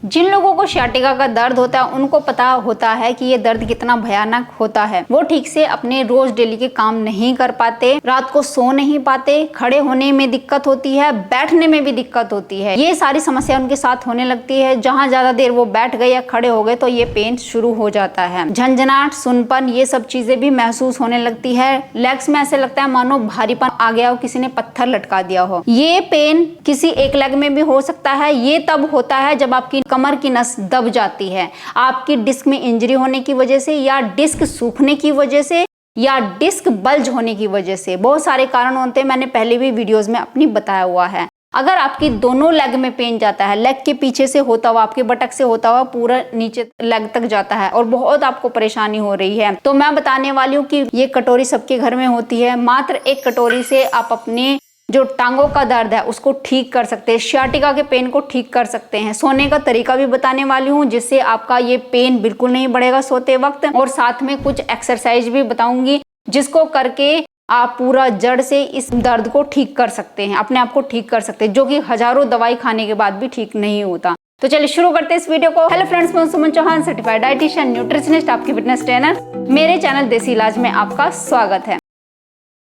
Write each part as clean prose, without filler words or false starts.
जिन लोगों को sciatica का दर्द होता है उनको पता होता है कि ये दर्द कितना भयानक होता है। वो ठीक से अपने रोज डेली के काम नहीं कर पाते, रात को सो नहीं पाते, खड़े होने में दिक्कत होती है, बैठने में भी दिक्कत होती है। ये सारी समस्या उनके साथ होने लगती है। जहाँ ज्यादा देर वो बैठ गए या खड़े हो गए तो ये पेन शुरू हो जाता है। झंझनाहट, सुनपन, ये सब चीजें भी महसूस होने लगती है। लेग्स में ऐसे लगता है मानो भारीपन आ गया हो, किसी ने पत्थर लटका दिया हो। ये पेन किसी एक लेग में भी हो सकता है। ये तब होता है जब आपकी कमर की नस दब जाती है, आपकी डिस्क में इंजरी होने की वजह से, या डिस्क सूखने की वजह से, या डिस्क बल्ज होने की वजह से। बहुत सारे कारण होते हैं, मैंने पहले भी वीडियोस में अपनी बताया हुआ है। अगर आपकी दोनों लेग में पेन जाता है, लेग के पीछे से होता हुआ, आपके बटक से होता हुआ पूरा नीचे लेग तक जाता है और बहुत आपको परेशानी हो रही है, तो मैं बताने वाली हूँ कि ये कटोरी सबके घर में होती है। मात्र एक कटोरी से आप अपने जो टांगों का दर्द है उसको ठीक कर सकते हैं, sciatica के पेन को ठीक कर सकते हैं। सोने का तरीका भी बताने वाली हूँ जिससे आपका ये पेन बिल्कुल नहीं बढ़ेगा सोते वक्त, और साथ में कुछ एक्सरसाइज भी बताऊंगी जिसको करके आप पूरा जड़ से इस दर्द को ठीक कर सकते हैं, अपने आप को ठीक कर सकते हैं, जो कि हजारों दवाई खाने के बाद भी ठीक नहीं होता। तो चलिए शुरू करते हैं इस वीडियो को। हेलो फ्रेंड्स, मैं सुमन चौहान, सर्टिफाइड डाइटिशियन, न्यूट्रिशनिस्ट, आपकी फिटनेस ट्रेनर। मेरे चैनल देसी इलाज में आपका स्वागत है।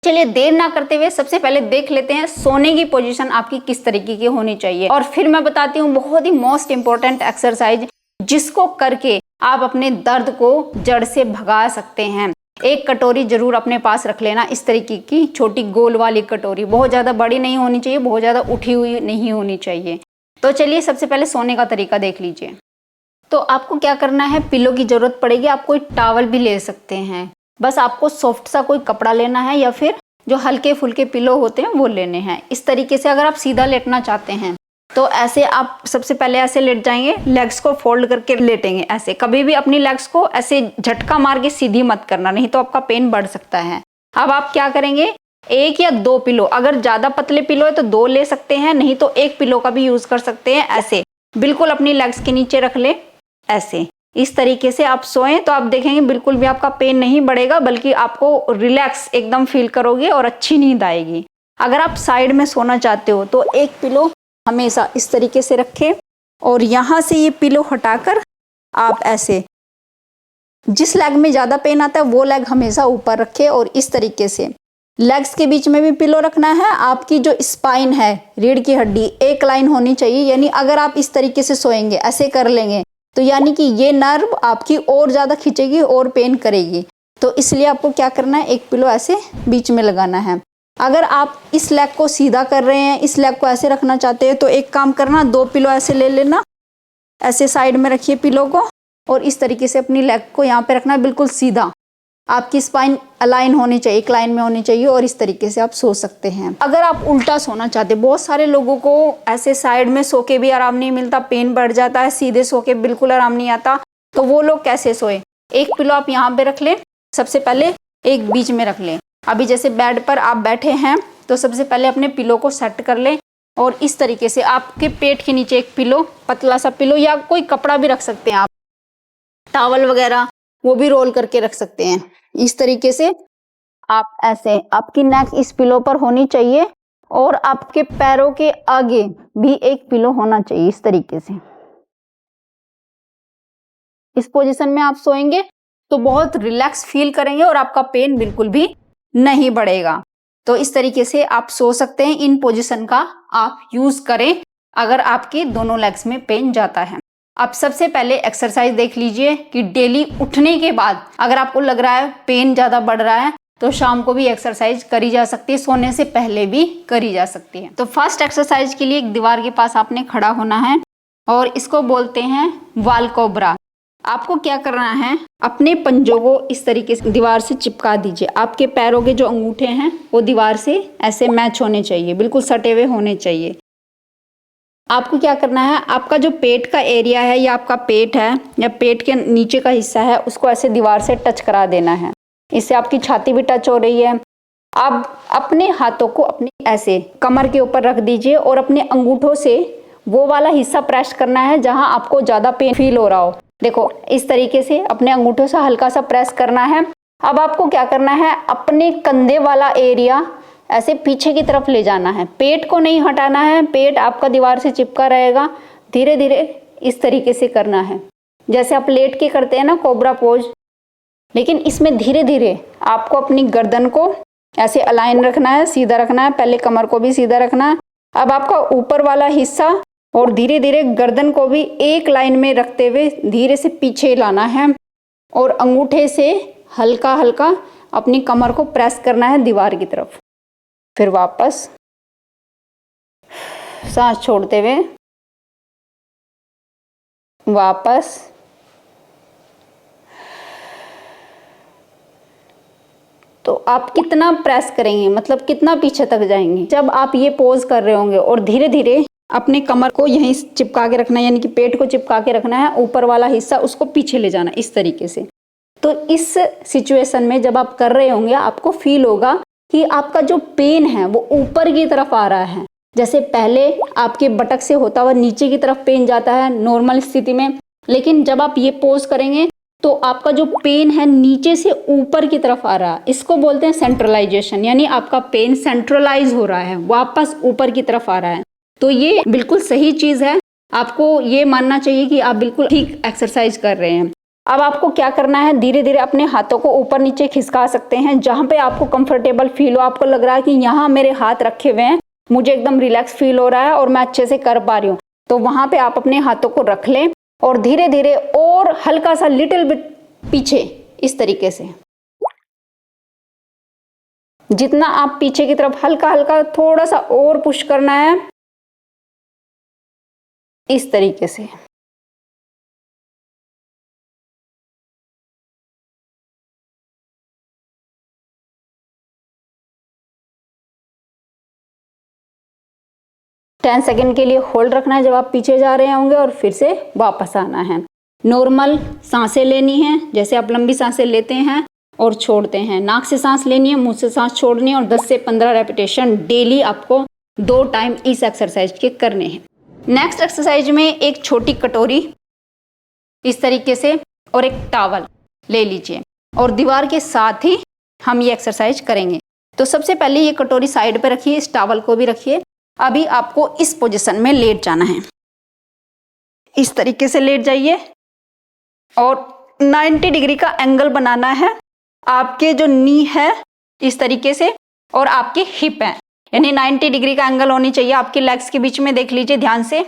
चलिए देर ना करते हुए सबसे पहले देख लेते हैं सोने की पोजीशन आपकी किस तरीके की होनी चाहिए, और फिर मैं बताती हूँ बहुत ही मोस्ट इंपॉर्टेंट एक्सरसाइज जिसको करके आप अपने दर्द को जड़ से भगा सकते हैं। एक कटोरी जरूर अपने पास रख लेना, इस तरीके की छोटी गोल वाली कटोरी, बहुत ज्यादा बड़ी नहीं होनी चाहिए, बहुत ज्यादा उठी हुई नहीं होनी चाहिए। तो चलिए सबसे पहले सोने का तरीका देख लीजिए। तो आपको क्या करना है, पिलो की जरूरत पड़ेगी, आप कोई टॉवल भी ले सकते हैं। बस आपको सॉफ्ट सा कोई कपड़ा लेना है या फिर जो हल्के फुल्के पिलो होते हैं वो लेने हैं। इस तरीके से अगर आप सीधा लेटना चाहते हैं तो ऐसे आप सबसे पहले ऐसे लेट जाएंगे, लेग्स को फोल्ड करके लेटेंगे ऐसे। कभी भी अपनी लेग्स को ऐसे झटका मार के सीधी मत करना, नहीं तो आपका पेन बढ़ सकता है। अब आप क्या करेंगे, एक या दो पिलो, अगर ज्यादा पतले पिलो है तो दो ले सकते हैं, नहीं तो एक पिलो का भी यूज कर सकते हैं। ऐसे बिल्कुल अपनी लेग्स के नीचे रख ले, ऐसे इस तरीके से आप सोएं तो आप देखेंगे बिल्कुल भी आपका पेन नहीं बढ़ेगा, बल्कि आपको रिलैक्स एकदम फील करोगे और अच्छी नींद आएगी। अगर आप साइड में सोना चाहते हो तो एक पिलो हमेशा इस तरीके से रखें, और यहाँ से ये पिलो हटाकर आप ऐसे, जिस लेग में ज्यादा पेन आता है वो लेग हमेशा ऊपर रखें, और इस तरीके से लेग्स के बीच में भी पिलो रखना है। आपकी जो स्पाइन है, रीढ़ की हड्डी, एक लाइन होनी चाहिए। यानी अगर आप इस तरीके से सोएंगे, ऐसे कर लेंगे, तो यानी कि ये नर्व आपकी और ज्यादा खींचेगी और पेन करेगी। तो इसलिए आपको क्या करना है, एक पिलो ऐसे बीच में लगाना है। अगर आप इस लेग को सीधा कर रहे हैं, इस लेग को ऐसे रखना चाहते हैं, तो एक काम करना, दो पिलो ऐसे ले लेना, ऐसे साइड में रखिए पिलो को, और इस तरीके से अपनी लेग को यहाँ पे रखना, बिल्कुल सीधा। आपकी स्पाइन अलाइन होनी चाहिए, एक लाइन में होनी चाहिए, और इस तरीके से आप सो सकते हैं। अगर आप उल्टा सोना चाहते हैं, बहुत सारे लोगों को ऐसे साइड में सो के भी आराम नहीं मिलता, पेन बढ़ जाता है, सीधे सो के बिल्कुल आराम नहीं आता, तो वो लोग कैसे सोए। एक पिलो आप यहाँ पे रख लें, सबसे पहले एक बीच में रख लें। अभी जैसे बेड पर आप बैठे हैं तो सबसे पहले अपने पिलो को सेट कर लें, और इस तरीके से आपके पेट के नीचे एक पिलो, पतला सा पिलो, या कोई कपड़ा भी रख सकते हैं आप, टॉवल वगैरह वो भी रोल करके रख सकते हैं। इस तरीके से आप ऐसे, आपकी नेक इस पिलो पर होनी चाहिए, और आपके पैरों के आगे भी एक पिलो होना चाहिए। इस तरीके से इस पोजीशन में आप सोएंगे तो बहुत रिलैक्स फील करेंगे और आपका पेन बिल्कुल भी नहीं बढ़ेगा। तो इस तरीके से आप सो सकते हैं। इन पोजीशन का आप यूज करें अगर आपके दोनों लेग्स में पेन जाता है। अब सबसे पहले एक्सरसाइज देख लीजिए कि डेली उठने के बाद अगर आपको लग रहा है पेन ज्यादा बढ़ रहा है तो शाम को भी एक्सरसाइज करी जा सकती है, सोने से पहले भी करी जा सकती है। तो फर्स्ट एक्सरसाइज के लिए एक दीवार के पास आपने खड़ा होना है, और इसको बोलते हैं वाल कोबरा। आपको क्या करना है, अपने पंजों को इस तरीके से दीवार से चिपका दीजिए। आपके पैरों के जो अंगूठे हैं वो दीवार से ऐसे मैच होने चाहिए, बिल्कुल सटे हुए होने चाहिए। आपको क्या करना है, आपका जो पेट का एरिया है या आपका पेट है या पेट के नीचे का हिस्सा है उसको ऐसे दीवार से टच करा देना है। इससे आपकी छाती भी टच हो रही है। आप अपने हाथों को अपने ऐसे कमर के ऊपर रख दीजिए और अपने अंगूठों से वो वाला हिस्सा प्रेस करना है जहां आपको ज्यादा पेन फील हो रहा हो। देखो इस तरीके से अपने अंगूठों से हल्का सा प्रेस करना है। अब आपको क्या करना है, अपने कंधे वाला एरिया ऐसे पीछे की तरफ ले जाना है। पेट को नहीं हटाना है, पेट आपका दीवार से चिपका रहेगा। धीरे धीरे इस तरीके से करना है, जैसे आप लेट के करते हैं ना कोबरा पोज, लेकिन इसमें धीरे धीरे आपको अपनी गर्दन को ऐसे अलाइन रखना है, सीधा रखना है, पहले कमर को भी सीधा रखना है। अब आपका ऊपर वाला हिस्सा और धीरे धीरे गर्दन को भी एक लाइन में रखते हुए धीरे से पीछे लाना है और अंगूठे से हल्का हल्का अपनी कमर को प्रेस करना है दीवार की तरफ। फिर वापस सांस छोड़ते हुए वापस तो आप कितना प्रेस करेंगे, मतलब कितना पीछे तक जाएंगे। जब आप ये पोज कर रहे होंगे और धीरे धीरे अपने कमर को यहीं चिपका के रखना है, यानी कि पेट को चिपका के रखना है, ऊपर वाला हिस्सा उसको पीछे ले जाना इस तरीके से। तो इस सिचुएशन में जब आप कर रहे होंगे आपको फील होगा कि आपका जो पेन है वो ऊपर की तरफ आ रहा है। जैसे पहले आपके बटक से होता हुआ नीचे की तरफ पेन जाता है नॉर्मल स्थिति में, लेकिन जब आप ये पोज करेंगे तो आपका जो पेन है नीचे से ऊपर की तरफ आ रहा है। इसको बोलते हैं सेंट्रलाइजेशन, यानी आपका पेन सेंट्रलाइज हो रहा है, वापस ऊपर की तरफ आ रहा है। तो ये बिल्कुल सही चीज है, आपको ये मानना चाहिए कि आप बिल्कुल ठीक एक्सरसाइज कर रहे हैं। अब आपको क्या करना है, धीरे धीरे अपने हाथों को ऊपर नीचे खिसका सकते हैं, जहां पे आपको कंफर्टेबल फील हो। आपको लग रहा है कि यहाँ मेरे हाथ रखे हुए हैं, मुझे एकदम रिलैक्स फील हो रहा है और मैं अच्छे से कर पा रही हूँ, तो वहां पे आप अपने हाथों को रख लें और धीरे धीरे और हल्का सा लिटिल बिट पीछे इस तरीके से। जितना आप पीछे की तरफ हल्का हल्का थोड़ा सा और पुश करना है इस तरीके से। टेन सेकेंड के लिए होल्ड रखना है जब आप पीछे जा रहे होंगे और फिर से वापस आना है। नॉर्मल सांसें लेनी है, जैसे आप लंबी सांसें लेते हैं और छोड़ते हैं। नाक से सांस लेनी है, मुंह से सांस छोड़नी है और 10 से 15 रेपिटेशन डेली आपको 2 टाइम इस एक्सरसाइज के करने हैं। नेक्स्ट एक्सरसाइज में एक छोटी कटोरी इस तरीके से और एक टॉवल ले लीजिए और दीवार के साथ ही हम ये एक्सरसाइज करेंगे। तो सबसे पहले ये कटोरी साइड पे रखिए, इस टॉवल को भी रखिए। अभी आपको इस पोजीशन में लेट जाना है, इस तरीके से लेट जाइए और 90 डिग्री का एंगल बनाना है। आपके जो नी है इस तरीके से और आपकी हिप है, यानी 90 डिग्री का एंगल होनी चाहिए आपके लेग्स के बीच में। देख लीजिए ध्यान से,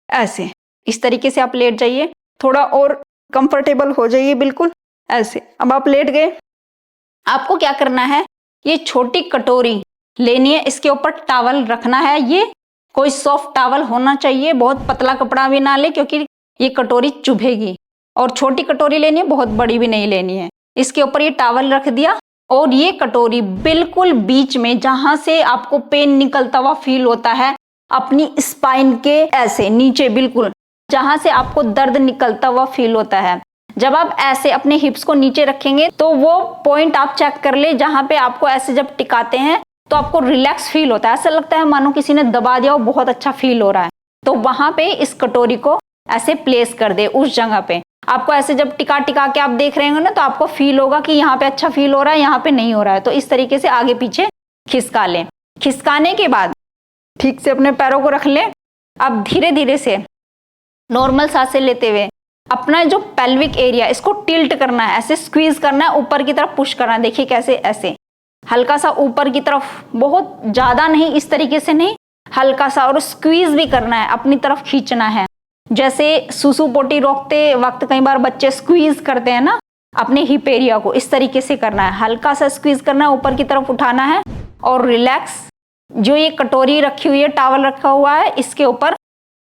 ऐसे इस तरीके से आप लेट जाइए, थोड़ा और कंफर्टेबल हो जाइए, बिल्कुल ऐसे। अब आप लेट गए, आपको क्या करना है, ये छोटी कटोरी लेनी है, इसके ऊपर टॉवल रखना है। ये कोई सॉफ्ट टॉवल होना चाहिए, बहुत पतला कपड़ा भी ना ले क्योंकि ये कटोरी चुभेगी। और छोटी कटोरी लेनी है, बहुत बड़ी भी नहीं लेनी है। इसके ऊपर ये टॉवल रख दिया और ये कटोरी बिल्कुल बीच में, जहां से आपको पेन निकलता हुआ फील होता है, अपनी स्पाइन के ऐसे नीचे, बिल्कुल जहां से आपको दर्द निकलता हुआ फील होता है। जब आप ऐसे अपने हिप्स को नीचे रखेंगे तो वो पॉइंट आप चेक कर ले जहां पे आपको ऐसे जब टिकाते हैं तो आपको रिलैक्स फील होता है, ऐसा लगता है मानो किसी ने दबा दिया हो, बहुत अच्छा फील हो रहा है। तो वहां पे इस कटोरी को ऐसे प्लेस कर दे उस जगह पे। आपको ऐसे जब टिका टिका के आप देख रहे होंगे ना, तो आपको फील होगा कि यहाँ पे अच्छा फील हो रहा है, यहाँ पे नहीं हो रहा है। तो इस तरीके से आगे पीछे खिसका लें। खिसकाने के बाद ठीक से अपने पैरों को रख लें। अब धीरे धीरे से नॉर्मल सांसें लेते हुए अपना जो पेल्विक एरिया इसको टिल्ट करना है, ऐसे स्क्वीज करना है, ऊपर की तरफ पुश करना है। देखिए कैसे, ऐसे हल्का सा ऊपर की तरफ, बहुत ज्यादा नहीं, इस तरीके से नहीं, हल्का सा। और स्क्वीज भी करना है, अपनी तरफ खींचना है। जैसे सुसु पोटी रोकते वक्त कई बार बच्चे स्क्वीज करते हैं ना अपने हिप एरिया को, इस तरीके से करना है। हल्का सा स्क्वीज करना है, ऊपर की तरफ उठाना है और रिलैक्स। जो ये कटोरी रखी हुई है, टॉवल रखा हुआ है, इसके ऊपर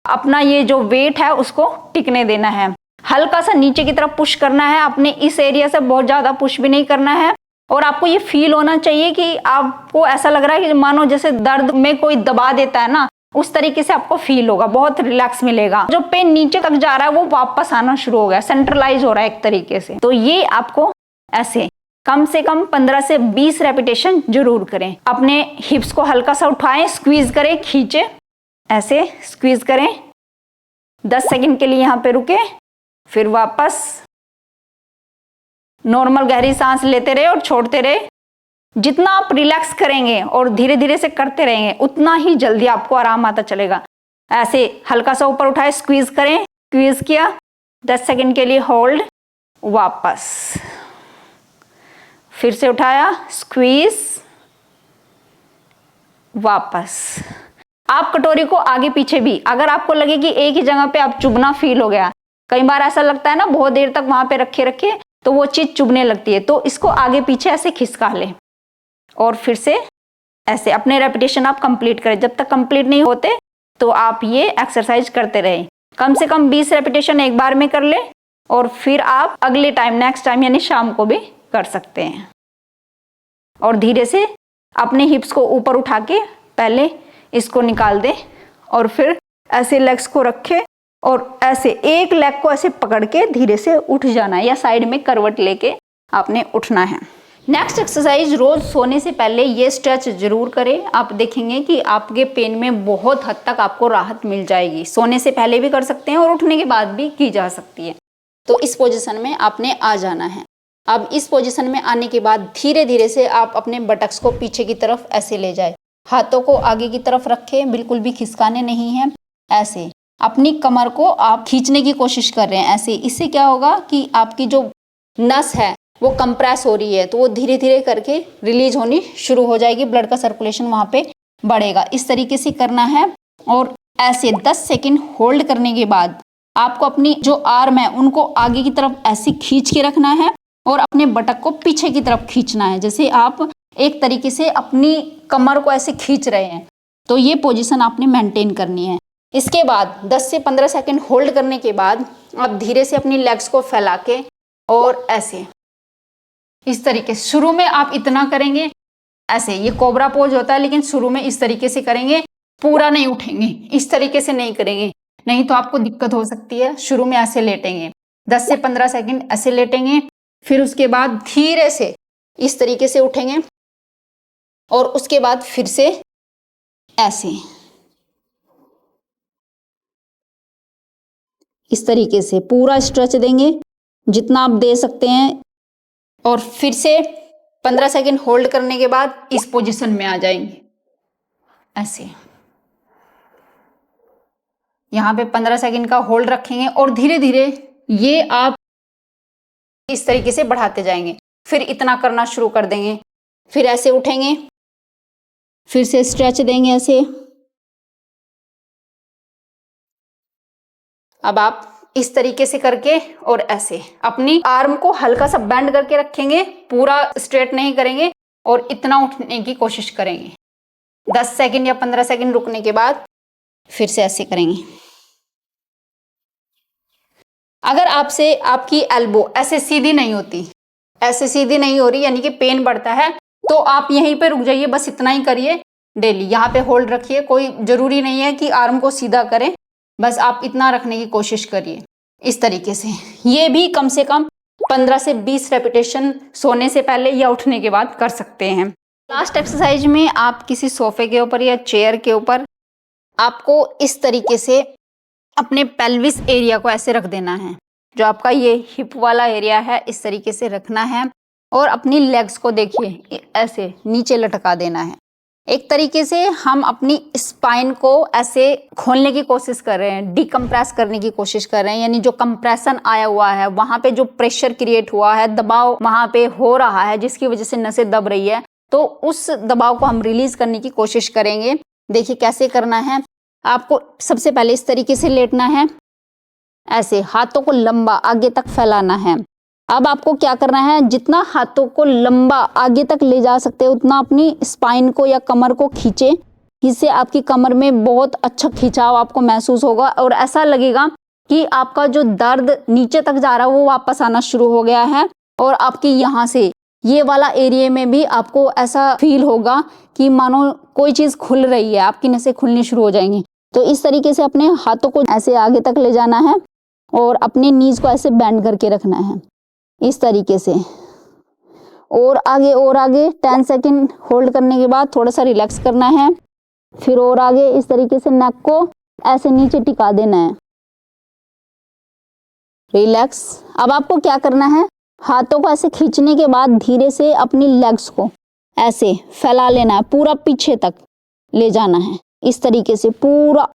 अपना ये जो वेट है उसको टिकने देना है। हल्का सा नीचे की तरफ पुश करना है, अपने इस एरिया से बहुत ज्यादा पुश भी नहीं करना है। और आपको ये फील होना चाहिए कि आपको ऐसा लग रहा है कि मानो जैसे दर्द में कोई दबा देता है ना, उस तरीके से आपको फील होगा, बहुत रिलैक्स मिलेगा। जो पेन नीचे तक जा रहा है वो वापस आना शुरू हो गया, सेंट्रलाइज हो रहा है एक तरीके से। तो ये आपको ऐसे कम से कम 15 से 20 रेपिटेशन जरूर करें। अपने हिप्स को हल्का सा उठाएं, स्क्वीज करें, खींचे, ऐसे स्क्वीज करें। 10 सेकंड के लिए यहाँ पे रुके, फिर वापस नॉर्मल गहरी सांस लेते रहे और छोड़ते रहे। जितना आप रिलैक्स करेंगे और धीरे धीरे से करते रहेंगे उतना ही जल्दी आपको आराम आता चलेगा। ऐसे हल्का सा ऊपर उठाए, स्क्वीज करें, स्क्वीज किया, 10 सेकंड के लिए होल्ड, वापस, फिर से उठाया, स्क्वीज, वापस। आप कटोरी को आगे पीछे भी, अगर आपको लगे कि एक ही जगह पे आप चुभना फील हो गया, कई बार ऐसा लगता है ना बहुत देर तक वहां पे रखे रखे तो वो चीज चुभने लगती है, तो इसको आगे पीछे ऐसे खिसका ले और फिर से ऐसे अपने रेपिटेशन आप कंप्लीट करें। जब तक कंप्लीट नहीं होते तो आप ये एक्सरसाइज करते रहें। कम से कम 20 रेपिटेशन एक बार में कर ले और फिर आप अगले टाइम, नेक्स्ट टाइम यानी शाम को भी कर सकते हैं। और धीरे से अपने हिप्स को ऊपर उठा के पहले इसको निकाल दे और फिर ऐसे लेग्स को रखे और ऐसे एक लेग को ऐसे पकड़ के धीरे से उठ जाना है या साइड में करवट लेके आपने उठना है। नेक्स्ट एक्सरसाइज, रोज सोने से पहले ये स्ट्रेच जरूर करें। आप देखेंगे कि आपके पेन में बहुत हद तक आपको राहत मिल जाएगी। सोने से पहले भी कर सकते हैं और उठने के बाद भी की जा सकती है। तो इस पोजीशन में आपने आ जाना है। अब इस पोजीशन में आने के बाद धीरे धीरे से आप अपने बटक्स को पीछे की तरफ ऐसे ले जाए, हाथों को आगे की तरफ रखें, बिल्कुल भी खिसकाने नहीं है। ऐसे अपनी कमर को आप खींचने की कोशिश कर रहे हैं ऐसे। इससे क्या होगा कि आपकी जो नस है वो कंप्रेस हो रही है तो वो धीरे धीरे करके रिलीज होनी शुरू हो जाएगी, ब्लड का सर्कुलेशन वहां पे बढ़ेगा। इस तरीके से करना है और ऐसे 10 सेकंड होल्ड करने के बाद आपको अपनी जो आर्म है उनको आगे की तरफ ऐसे खींच के रखना है और अपने बटक को पीछे की तरफ खींचना है, जैसे आप एक तरीके से अपनी कमर को ऐसे खींच रहे हैं। तो ये पोजीशन आपने मेंटेन करनी है। इसके बाद 10 से 15 सेकंड होल्ड करने के बाद आप धीरे से अपनी लेग्स को फैला के और ऐसे इस तरीके से, शुरू में आप इतना करेंगे ऐसे, ये कोबरा पोज होता है लेकिन शुरू में इस तरीके से करेंगे, पूरा नहीं उठेंगे, इस तरीके से नहीं करेंगे, नहीं तो आपको दिक्कत हो सकती है। शुरू में ऐसे लेटेंगे, 10 से 15 सेकंड ऐसे लेटेंगे, फिर उसके बाद धीरे से इस तरीके से उठेंगे और उसके बाद फिर से ऐसे इस तरीके से पूरा स्ट्रेच देंगे जितना आप दे सकते हैं और फिर से 15 सेकंड होल्ड करने के बाद इस पोजीशन में आ जाएंगे ऐसे। यहां पे 15 सेकंड का होल्ड रखेंगे और धीरे धीरे ये आप इस तरीके से बढ़ाते जाएंगे। फिर इतना करना शुरू कर देंगे, फिर ऐसे उठेंगे, फिर से स्ट्रेच देंगे ऐसे। अब आप इस तरीके से करके और ऐसे अपनी आर्म को हल्का सा बेंड करके रखेंगे, पूरा स्ट्रेट नहीं करेंगे और इतना उठने की कोशिश करेंगे। 10 सेकंड या 15 सेकंड रुकने के बाद फिर से ऐसे करेंगे। अगर आपसे आपकी एल्बो ऐसे सीधी नहीं होती, ऐसे सीधी नहीं हो रही यानी कि पेन बढ़ता है, तो आप यहीं पे रुक जाइए, बस इतना ही करिए डेली। यहाँ पे होल्ड रखिए, कोई जरूरी नहीं है कि आर्म को सीधा करें, बस आप इतना रखने की कोशिश करिए इस तरीके से। ये भी कम से कम 15 से 20 रेपिटेशन सोने से पहले या उठने के बाद कर सकते हैं। लास्ट एक्सरसाइज में आप किसी सोफे के ऊपर या चेयर के ऊपर आपको इस तरीके से अपने पेल्विस एरिया को ऐसे रख देना है, जो आपका ये हिप वाला एरिया है इस तरीके से रखना है और अपनी लेग्स को देखिए ऐसे नीचे लटका देना है। एक तरीके से हम अपनी स्पाइन को ऐसे खोलने की कोशिश कर रहे हैं, डिकम्प्रेस करने की कोशिश कर रहे हैं, यानी जो कंप्रेशन आया हुआ है वहां पे जो प्रेशर क्रिएट हुआ है, दबाव वहां पे हो रहा है जिसकी वजह से नसें दब रही है, तो उस दबाव को हम रिलीज करने की कोशिश करेंगे। देखिए कैसे करना है। आपको सबसे पहले इस तरीके से लेटना है, ऐसे हाथों को लंबा आगे तक फैलाना है। अब आपको क्या करना है, जितना हाथों को लंबा आगे तक ले जा सकते हैं उतना अपनी स्पाइन को या कमर को खींचे। इससे आपकी कमर में बहुत अच्छा खिंचाव आपको महसूस होगा और ऐसा लगेगा कि आपका जो दर्द नीचे तक जा रहा है वो वापस आना शुरू हो गया है और आपकी यहाँ से ये वाला एरिया में भी आपको ऐसा फील होगा कि मानो कोई चीज़ खुल रही है, आपकी नसें खुलनी शुरू हो जाएंगी। तो इस तरीके से अपने हाथों को ऐसे आगे तक ले जाना है और अपने नीज को ऐसे बेंड करके रखना है इस तरीके से, और आगे 10 सेकंड होल्ड करने के बाद थोड़ा सा रिलैक्स करना है, फिर और आगे इस तरीके से नेक को ऐसे नीचे टिका देना है, रिलैक्स। अब आपको क्या करना है, हाथों को ऐसे खींचने के बाद धीरे से अपनी लेग्स को ऐसे फैला लेना है, पूरा पीछे तक ले जाना है इस तरीके से, पूरा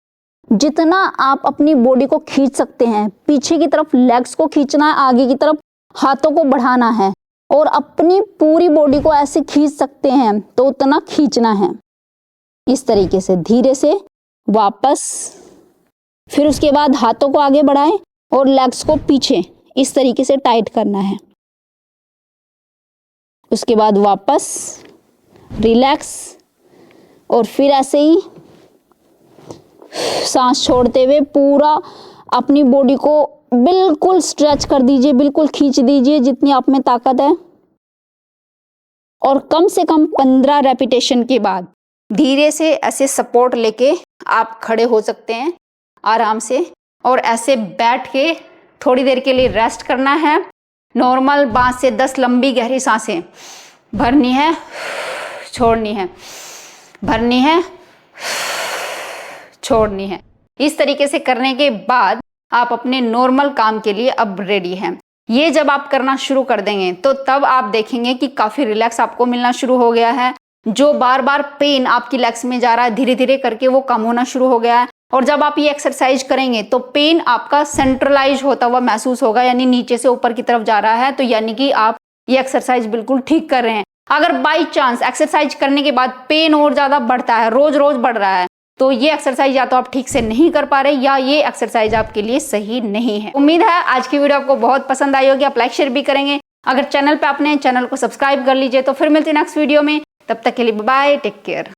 जितना आप अपनी बॉडी को खींच सकते हैं, पीछे की तरफ लेग्स को खींचना है, आगे की तरफ हाथों को बढ़ाना है और अपनी पूरी बॉडी को ऐसे खींच सकते हैं तो उतना खींचना है। इस तरीके से धीरे से वापस, फिर उसके बाद हाथों को आगे बढ़ाएं और लेग्स को पीछे इस तरीके से टाइट करना है। उसके बाद वापस रिलैक्स और फिर ऐसे ही सांस छोड़ते हुए पूरा अपनी बॉडी को बिल्कुल स्ट्रेच कर दीजिए, बिल्कुल खींच दीजिए जितनी आप में ताकत है। और कम से कम 15 रेपिटेशन के बाद धीरे से ऐसे सपोर्ट लेके आप खड़े हो सकते हैं आराम से। और ऐसे बैठ के थोड़ी देर के लिए रेस्ट करना है। नॉर्मल 5 से 10 लंबी गहरी सांसें भरनी है, छोड़नी है, भरनी है, छोड़नी है। इस तरीके से करने के बाद आप अपने नॉर्मल काम के लिए अब रेडी हैं। ये जब आप करना शुरू कर देंगे तो तब आप देखेंगे कि काफ़ी रिलैक्स आपको मिलना शुरू हो गया है। जो बार बार पेन आपकी लेग्स में जा रहा है, धीरे धीरे करके वो कम होना शुरू हो गया है। और जब आप ये एक्सरसाइज करेंगे तो पेन आपका सेंट्रलाइज होता हुआ महसूस होगा, यानी नीचे से ऊपर की तरफ जा रहा है। तो यानी कि आप ये एक्सरसाइज बिल्कुल ठीक कर रहे हैं। अगर बाई चांस एक्सरसाइज करने के बाद पेन और ज़्यादा बढ़ता है, रोज रोज बढ़ रहा है, तो ये एक्सरसाइज या तो आप ठीक से नहीं कर पा रहे या ये एक्सरसाइज आपके लिए सही नहीं है। उम्मीद है आज की वीडियो आपको बहुत पसंद आई होगी, आप लाइक शेयर भी करेंगे। अगर चैनल पे आपने चैनल को सब्सक्राइब कर लीजिए। तो फिर मिलते हैं नेक्स्ट वीडियो में, तब तक के लिए बाय, टेक केयर।